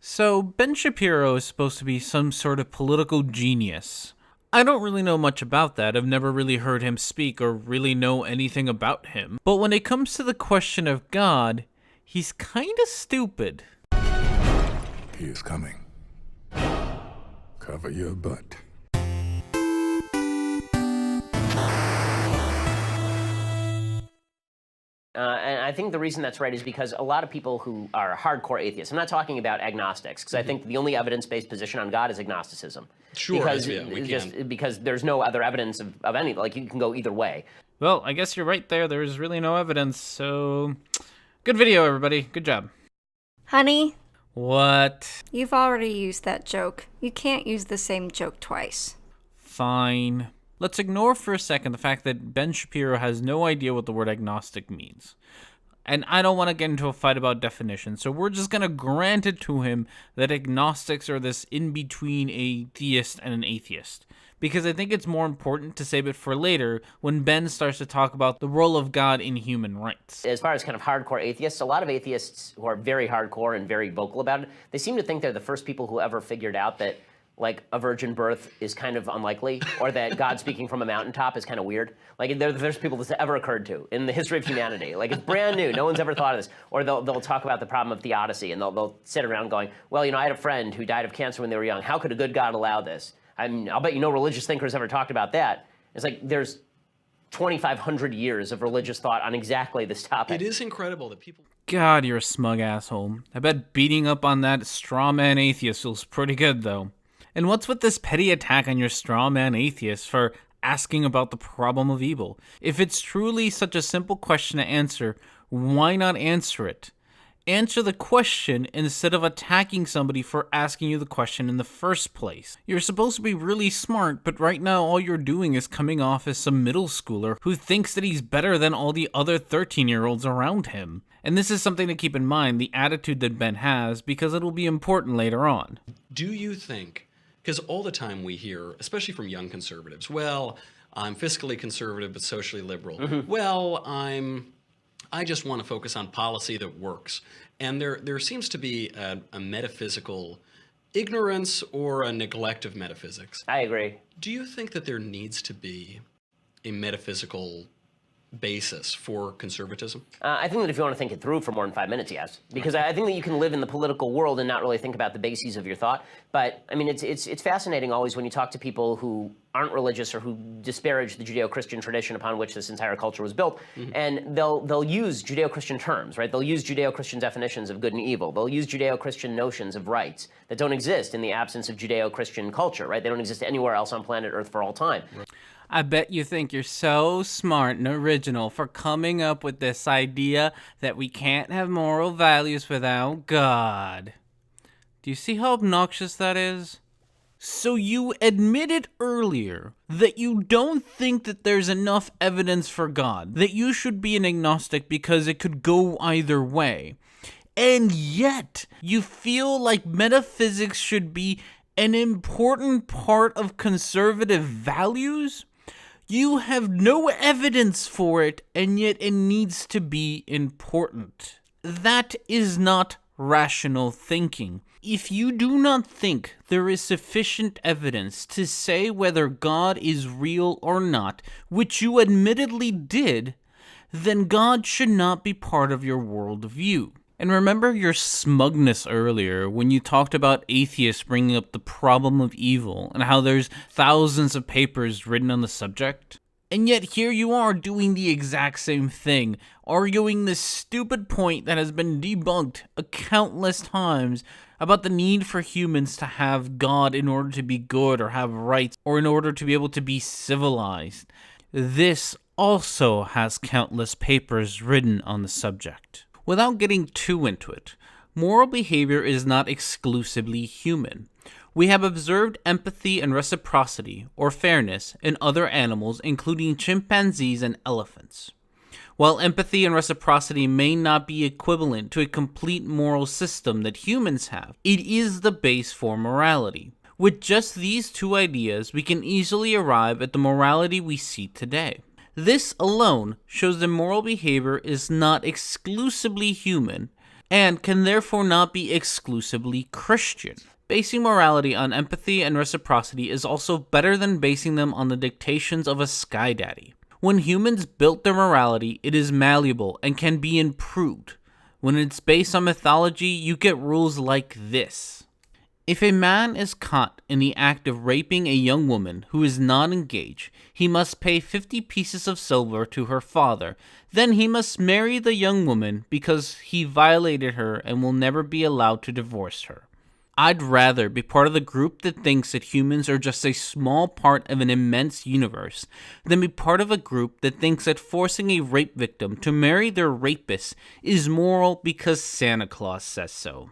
So, Ben Shapiro is supposed to be some sort of political genius. I don't really know much about that. I've never really heard him speak or really know anything about him. But when it comes to the question of God, he's kinda stupid. He is coming. Cover your butt. And I think the reason that's right is because a lot of people who are hardcore atheists, I'm not talking about agnostics, because I think the only evidence-based position on God is agnosticism. Sure, Because there's no other evidence of any, like you can go either way. Well, I guess you're right there. There's really no evidence, so... Good video, everybody. Good job. Honey, What? you've already used that joke. You can't use the same joke twice. Fine. Let's ignore for a second the fact that Ben Shapiro has no idea what the word agnostic means. And I don't want to get into a fight about definitions, so we're just going to grant it to him that agnostics are this in-between a theist and an atheist. Because I think it's more important to save it for later when Ben starts to talk about the role of God in human rights. As far as kind of hardcore atheists, a lot of atheists who are very hardcore and very vocal about it, they seem to think they're the first people who ever figured out that like a virgin birth is kind of unlikely, or that God speaking from a mountaintop is kind of weird. Like they're the first people this ever occurred to in the history of humanity. Like it's brand new, no one's ever thought of this. Or they'll talk about the problem of theodicy, and they'll sit around going, well, you know, I had a friend who died of cancer when they were young. How could a good God allow this? I mean, I'll bet you no religious thinkers ever talked about that. It's like there's 2,500 years of religious thought on exactly this topic. It is incredible that people... God, you're a smug asshole. I bet beating up on that straw man atheist feels pretty good, though. And what's with this petty attack on your straw man atheist for asking about the problem of evil? If it's truly such a simple question to answer, why not answer it? Answer the question instead of attacking somebody for asking you the question in the first place. You're supposed to be really smart, but right now all you're doing is coming off as some middle schooler who thinks that he's better than all the other 13-year-olds around him. And this is something to keep in mind, the attitude that Ben has, because it'll be important later on. Do you think... Because all the time we hear, especially from young conservatives, well, I'm fiscally conservative but socially liberal. Well, I just want to focus on policy that works. And there seems to be a metaphysical ignorance or a neglect of metaphysics. I agree. Do you think that there needs to be a metaphysical basis for conservatism? I think that if you want to think it through for more than 5 minutes, yes. Because I think that you can live in the political world and not really think about the bases of your thought. But, I mean, it's fascinating always when you talk to people who aren't religious or who disparage the Judeo-Christian tradition upon which this entire culture was built. And they'll use Judeo-Christian terms, right? They'll use Judeo-Christian definitions of good and evil. They'll use Judeo-Christian notions of rights that don't exist in the absence of Judeo-Christian culture, right? They don't exist anywhere else on planet Earth for all time. I bet you think you're so smart and original for coming up with this idea that we can't have moral values without God. Do you see how obnoxious that is? So you admitted earlier that you don't think that there's enough evidence for God, that you should be an agnostic because it could go either way. And yet, you feel like metaphysics should be an important part of conservative values? You have no evidence for it, and yet it needs to be important. That is not rational thinking. If you do not think there is sufficient evidence to say whether God is real or not, which you admittedly did, then God should not be part of your worldview. And remember your smugness earlier when you talked about atheists bringing up the problem of evil and how there's thousands of papers written on the subject? And yet here you are doing the exact same thing, arguing this stupid point that has been debunked countless times about the need for humans to have God in order to be good or have rights or in order to be able to be civilized. This also has countless papers written on the subject. Without getting too into it, moral behavior is not exclusively human. We have observed empathy and reciprocity, or fairness, in other animals, including chimpanzees and elephants. While empathy and reciprocity may not be equivalent to a complete moral system that humans have, it is the base for morality. With just these two ideas, we can easily arrive at the morality we see today. This alone shows that moral behavior is not exclusively human, and can therefore not be exclusively Christian. Basing morality on empathy and reciprocity is also better than basing them on the dictations of a sky daddy. When humans built their morality, it is malleable and can be improved. When it's based on mythology, you get rules like this. If a man is caught in the act of raping a young woman who is not engaged, he must pay 50 pieces of silver to her father. Then he must marry the young woman because he violated her and will never be allowed to divorce her. I'd rather be part of the group that thinks that humans are just a small part of an immense universe than be part of a group that thinks that forcing a rape victim to marry their rapist is moral because Santa Claus says so.